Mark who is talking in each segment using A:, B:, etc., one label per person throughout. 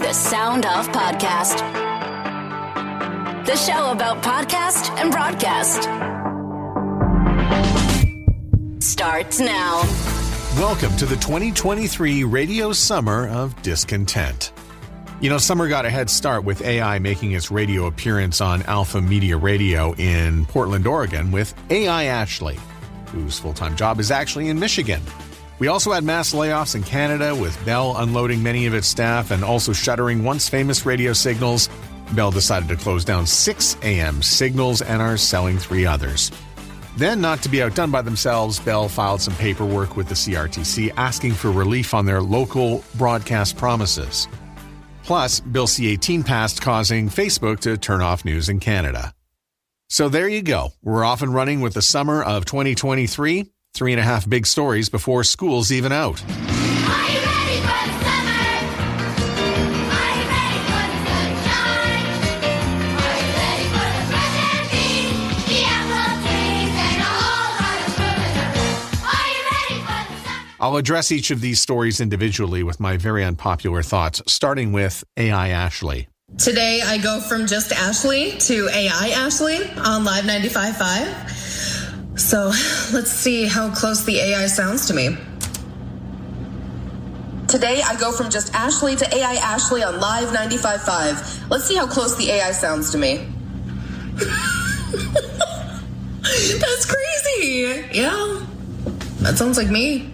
A: The Sound of Podcast. The show about podcast and broadcast. Starts now.
B: Welcome to the 2023 radio summer of Discontent. You know, summer got a head start with AI making its radio appearance on Alpha Media Radio in Portland, Oregon with AI Ashley, whose full-time job is actually in Michigan. We also had mass layoffs in Canada, with Bell unloading many of its staff and also shuttering once famous radio signals. Bell decided to close down 6 AM signals and are selling 3 others. Then, not to be outdone by themselves, Bell filed some paperwork with the CRTC asking for relief on their local broadcast promises. Plus, Bill C-18 passed, causing Facebook to turn off news in Canada. So there you go. We're off and running with the summer of 2023. 3.5 big stories before school's even out.
C: Are you ready for the summer? Are you ready for the sunshine? Are you ready for the fresh and beans, the apple trees, and a whole lot of fruit? Are you ready for the summer?
B: I'll address each of these stories individually with my very unpopular thoughts, starting with AI Ashley.
D: Today, I go from just Ashley to AI Ashley on Live 95.5. So let's see how close the AI sounds to me. Today, I go from just Ashley to AI Ashley on Live 95.5. Let's see how close the AI sounds to me. That's crazy. Yeah, that sounds like me.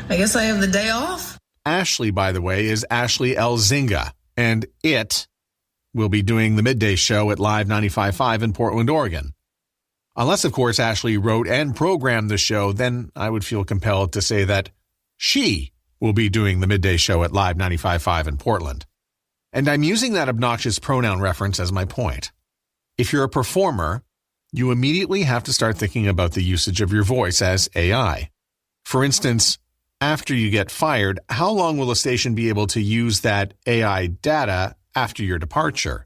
D: I guess I have the day off.
B: Ashley, by the way, is Ashley Elzinga, and it will be doing the midday show at Live 95.5 in Portland, Oregon. Unless, of course, Ashley wrote and programmed the show, then I would feel compelled to say that she will be doing the midday show at Live 95.5 in Portland. And I'm using that obnoxious pronoun reference as my point. If you're a performer, you immediately have to start thinking about the usage of your voice as AI. For instance, after you get fired, how long will a station be able to use that AI data after your departure?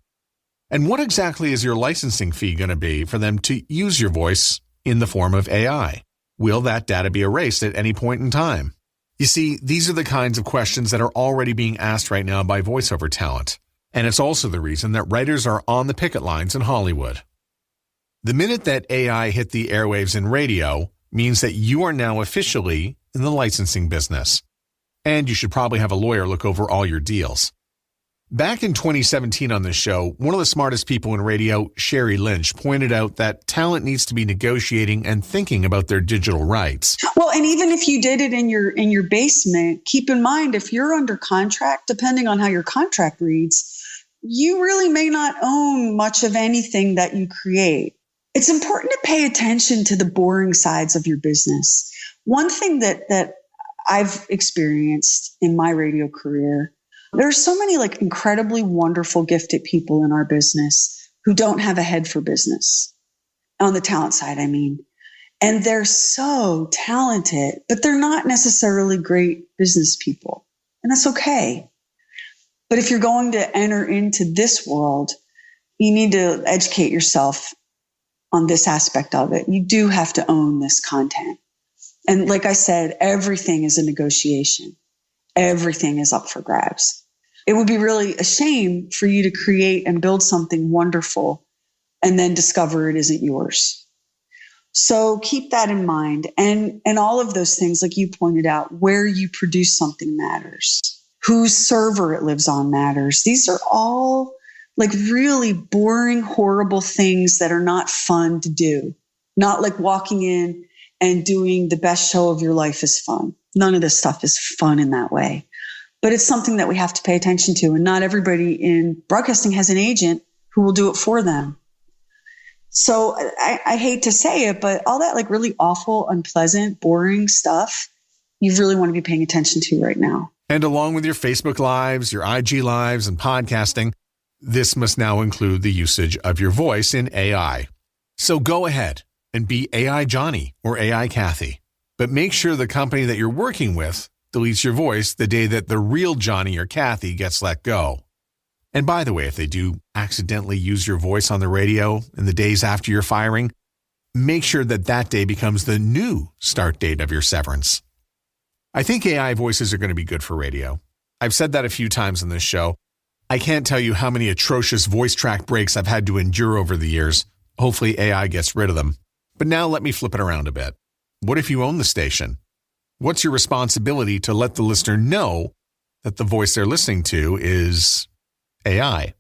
B: And what exactly is your licensing fee going to be for them to use your voice in the form of AI? Will that data be erased at any point in time? You see, these are the kinds of questions that are already being asked right now by voiceover talent. And it's also the reason that writers are on the picket lines in Hollywood. The minute that AI hit the airwaves in radio means that you are now officially in the licensing business. And you should probably have a lawyer look over all your deals. Back in 2017 on this show, one of the smartest people in radio, Sherry Lynch, pointed out that talent needs to be negotiating and thinking about their digital rights.
E: Well, and even if you did it in your basement, keep in mind, if you're under contract, depending on how your contract reads, you really may not own much of anything that you create. It's important to pay attention to the boring sides of your business. One thing that I've experienced in my radio career, there's so many incredibly wonderful, gifted people in our business who don't have a head for business. On the talent side, I mean. And they're so talented, but they're not necessarily great business people. And that's okay. But if you're going to enter into this world, you need to educate yourself on this aspect of it. You do have to own this content. And like I said, everything is a negotiation. Everything is up for grabs. It would be really a shame for you to create and build something wonderful and then discover it isn't yours. So keep that in mind. And all of those things, like you pointed out, where you produce something matters. Whose server it lives on matters. These are all really boring, horrible things that are not fun to do. Not like walking in and doing the best show of your life is fun. None of this stuff is fun in that way. But it's something that we have to pay attention to. And not everybody in broadcasting has an agent who will do it for them. So I hate to say it, but all that really awful, unpleasant, boring stuff, you really want to be paying attention to right now.
B: And along with your Facebook Lives, your IG Lives, and podcasting, this must now include the usage of your voice in AI. So go ahead and be AI Johnny or AI Kathy. But make sure the company that you're working with deletes your voice the day that the real Johnny or Kathy gets let go. And by the way, if they do accidentally use your voice on the radio in the days after your firing, make sure that that day becomes the new start date of your severance. I think AI voices are going to be good for radio. I've said that a few times in this show. I can't tell you how many atrocious voice track breaks I've had to endure over the years. Hopefully AI gets rid of them. But now let me flip it around a bit. What if you own the station? What's your responsibility to let the listener know that the voice they're listening to is AI?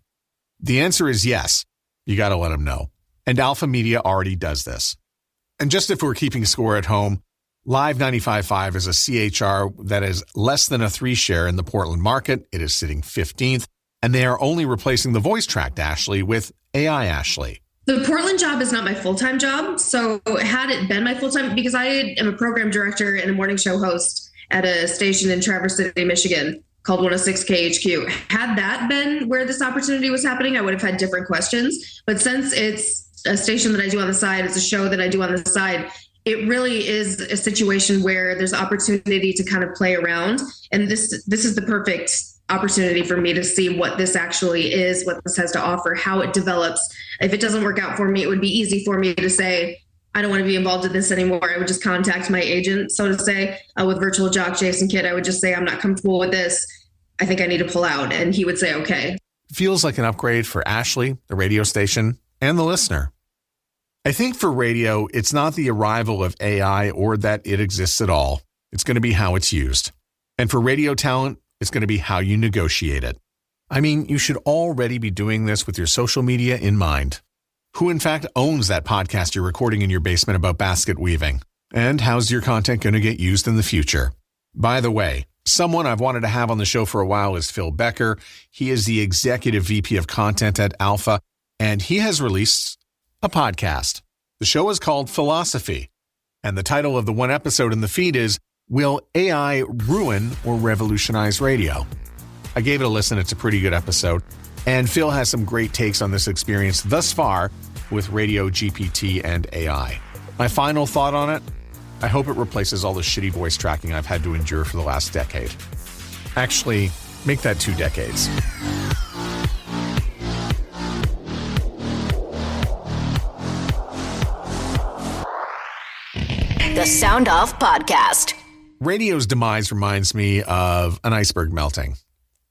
B: The answer is yes. You got to let them know. And Alpha Media already does this. And just if we're keeping score at home, Live 95.5 is a CHR that is less than a 3 share in the Portland market. It is sitting 15th, and they are only replacing the voice tracked Ashley with AI Ashley.
D: The Portland job is not my full-time job. So had it been my full-time, because I am a program director and a morning show host at a station in Traverse City, Michigan called 106 KHQ. Had that been where this opportunity was happening, I would have had different questions. But since it's a station that I do on the side, it's a show that I do on the side, it really is a situation where there's opportunity to kind of play around. And this is the perfect opportunity for me to see what this actually is, what this has to offer, how it develops. If it doesn't work out for me, it would be easy for me to say, I don't want to be involved in this anymore. I would just contact my agent, so to say, with Virtual Jock Jason Kidd. I would just say, I'm not comfortable with this. I think I need to pull out. And he would say, okay.
B: Feels like an upgrade for Ashley, the radio station, and the listener. I think for radio, it's not the arrival of AI or that it exists at all. It's going to be how it's used. And for radio talent, it's going to be how you negotiate it. I mean, you should already be doing this with your social media in mind. Who in fact owns that podcast you're recording in your basement about basket weaving? And how's your content going to get used in the future? By the way, someone I've wanted to have on the show for a while is Phil Becker. He is the executive VP of content at Alpha, and he has released a podcast. The show is called Philosophy, and the title of the one episode in the feed is Will AI Ruin or Revolutionize Radio? I gave it a listen. It's a pretty good episode. And Phil has some great takes on this experience thus far with radio, GPT, and AI. My final thought on it, I hope it replaces all the shitty voice tracking I've had to endure for the last decade. Actually, make that 2 decades.
A: The Sound Off Podcast.
B: Radio's demise reminds me of an iceberg melting.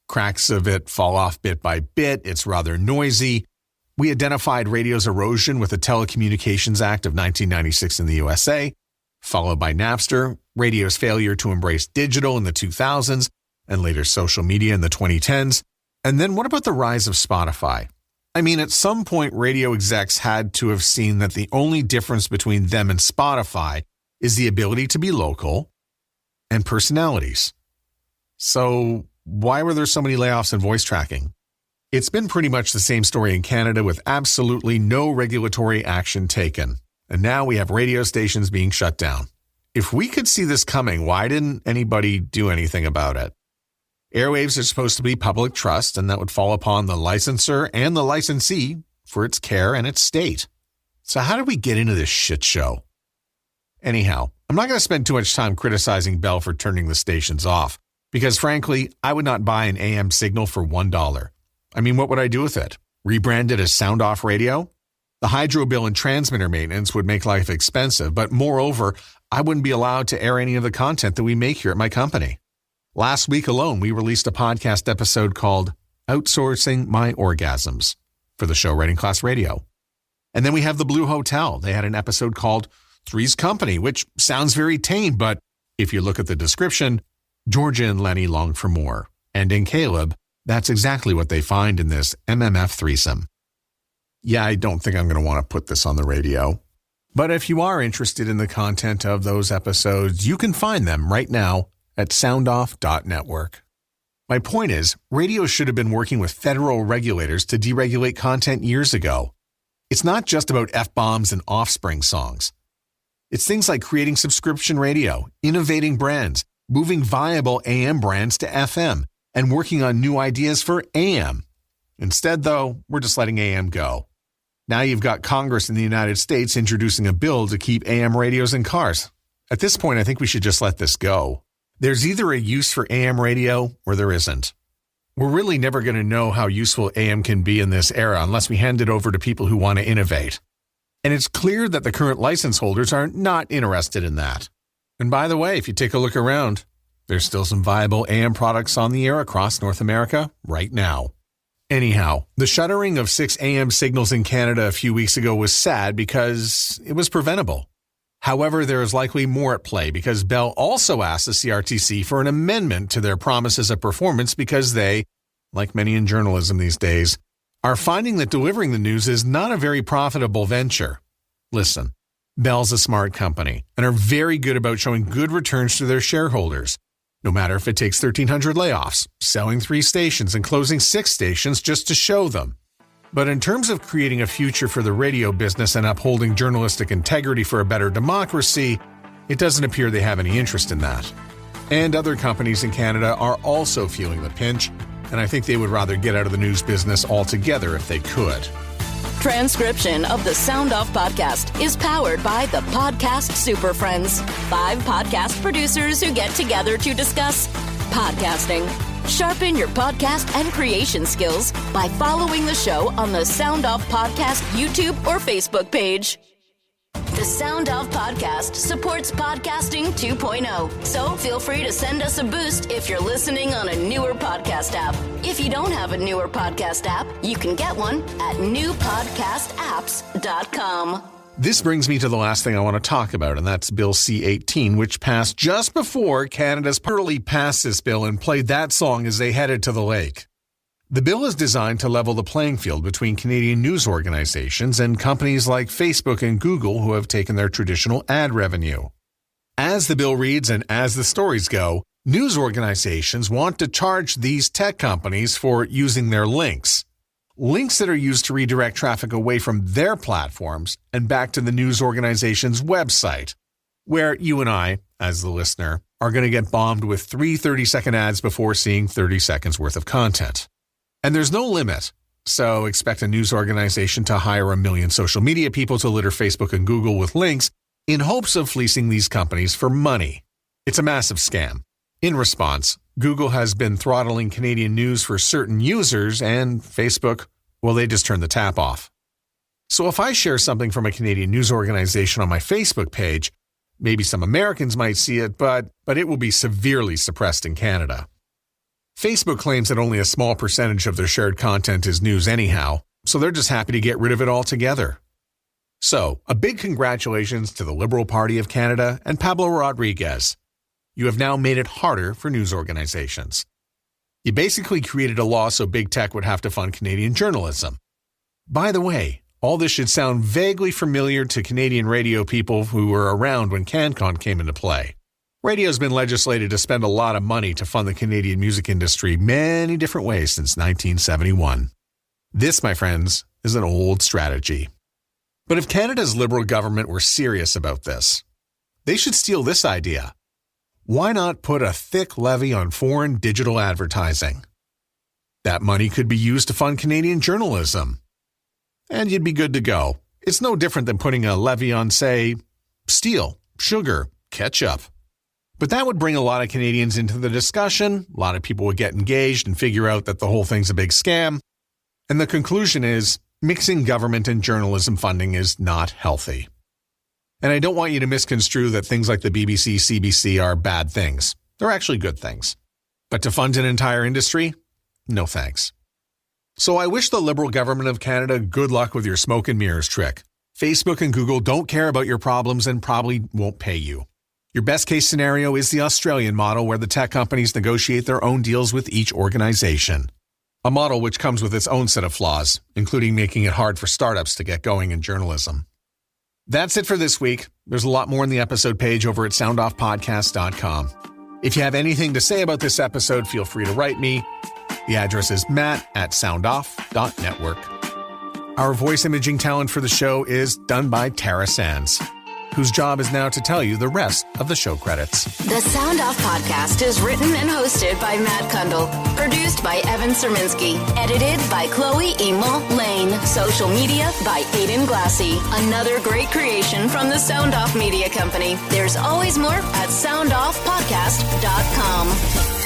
B: Cracks of it fall off bit by bit. It's rather noisy. We identified radio's erosion with the Telecommunications Act of 1996 in the USA, followed by Napster, radio's failure to embrace digital in the 2000s, and later social media in the 2010s. And then what about the rise of Spotify? I mean, at some point, radio execs had to have seen that the only difference between them and Spotify is the ability to be local and personalities. So why were there so many layoffs in voice tracking? It's been pretty much the same story in Canada with absolutely no regulatory action taken. And now we have radio stations being shut down. If we could see this coming, why didn't anybody do anything about it? Airwaves are supposed to be public trust, and that would fall upon the licensor and the licensee for its care and its state. So how did we get into this shit show? Anyhow, I'm not going to spend too much time criticizing Bell for turning the stations off, because frankly, I would not buy an AM signal for $1. I mean, what would I do with it? Rebrand it as Sound Off Radio? The hydro bill and transmitter maintenance would make life expensive, but moreover, I wouldn't be allowed to air any of the content that we make here at my company. Last week alone, we released a podcast episode called Outsourcing My Orgasms for the show Writing Class Radio. And then we have the Blue Hotel. They had an episode called Three's Company, which sounds very tame, but if you look at the description, Georgia and Lenny long for more. And in Caleb, that's exactly what they find in this MMF threesome. Yeah, I don't think I'm going to want to put this on the radio. But if you are interested in the content of those episodes, you can find them right now at soundoff.network. My point is, radio should have been working with federal regulators to deregulate content years ago. It's not just about F-bombs and Offspring songs. It's things like creating subscription radio, innovating brands, moving viable AM brands to FM, and working on new ideas for AM. Instead, though, we're just letting AM go. Now you've got Congress in the United States introducing a bill to keep AM radios in cars. At this point, I think we should just let this go. There's either a use for AM radio or there isn't. We're really never going to know how useful AM can be in this era unless we hand it over to people who want to innovate. And it's clear that the current license holders are not interested in that. And by the way, if you take a look around, there's still some viable AM products on the air across North America right now. Anyhow, the shuttering of 6 a.m. signals in Canada a few weeks ago was sad because it was preventable. However, there is likely more at play because Bell also asked the CRTC for an amendment to their promises of performance because they, like many in journalism these days, are finding that delivering the news is not a very profitable venture. Listen, Bell's a smart company and are very good about showing good returns to their shareholders, no matter if it takes 1,300 layoffs, selling 3 stations, and closing 6 stations just to show them. But in terms of creating a future for the radio business and upholding journalistic integrity for a better democracy, it doesn't appear they have any interest in that. And other companies in Canada are also feeling the pinch, and I think they would rather get out of the news business altogether if they could.
A: Transcription of the Sound Off podcast is powered by the Podcast Super Friends, 5 podcast producers who get together to discuss podcasting. Sharpen your podcast and creation skills by following the show on the Sound Off Podcast YouTube or Facebook page. The Sound Off Podcast supports Podcasting 2.0, so feel free to send us a boost if you're listening on a newer podcast app. If you don't have a newer podcast app, you can get one at newpodcastapps.com.
B: This brings me to the last thing I want to talk about, and that's Bill C-18, which passed just before Canada's purely passed this bill and played that song as they headed to the lake. The bill is designed to level the playing field between Canadian news organizations and companies like Facebook and Google who have taken their traditional ad revenue. As the bill reads and as the stories go, news organizations want to charge these tech companies for using their links. Links that are used to redirect traffic away from their platforms and back to the news organization's website, where you and I, as the listener, are going to get bombed with 3 30-second ads before seeing 30 seconds worth of content. And there's no limit, so expect a news organization to hire 1 million social media people to litter Facebook and Google with links in hopes of fleecing these companies for money. It's a massive scam. In response, Google has been throttling Canadian news for certain users, and Facebook, well, they just turned the tap off. So if I share something from a Canadian news organization on my Facebook page, maybe some Americans might see it, but it will be severely suppressed in Canada. Facebook claims that only a small percentage of their shared content is news anyhow, so they're just happy to get rid of it altogether. So, a big congratulations to the Liberal Party of Canada and Pablo Rodriguez. You have now made it harder for news organizations. You basically created a law so big tech would have to fund Canadian journalism. By the way, all this should sound vaguely familiar to Canadian radio people who were around when CanCon came into play. Radio's been legislated to spend a lot of money to fund the Canadian music industry many different ways since 1971. This, my friends, is an old strategy. But if Canada's Liberal government were serious about this, they should steal this idea. Why not put a thick levy on foreign digital advertising? That money could be used to fund Canadian journalism. And you'd be good to go. It's no different than putting a levy on, say, steel, sugar, ketchup. But that would bring a lot of Canadians into the discussion, a lot of people would get engaged and figure out that the whole thing's a big scam. And the conclusion is, mixing government and journalism funding is not healthy. And I don't want you to misconstrue that things like the BBC, CBC are bad things. They're actually good things. But to fund an entire industry? No thanks. So I wish the Liberal government of Canada good luck with your smoke and mirrors trick. Facebook and Google don't care about your problems and probably won't pay you. Your best case scenario is the Australian model where the tech companies negotiate their own deals with each organization. A model which comes with its own set of flaws, including making it hard for startups to get going in journalism. That's it for this week. There's a lot more in the episode page over at soundoffpodcast.com. If you have anything to say about this episode, feel free to write me. The address is matt@soundoff.network. Our voice imaging talent for the show is done by Tara Sands, whose job is now to tell you the rest of the show credits.
A: The Sound Off podcast is written and hosted by Matt Kundle. Produced by Evan Serminski. Edited by Chloe Emo Lane. Social media by Aiden Glassy. Another great creation from the Sound Off Media Company. There's always more at soundoffpodcast.com.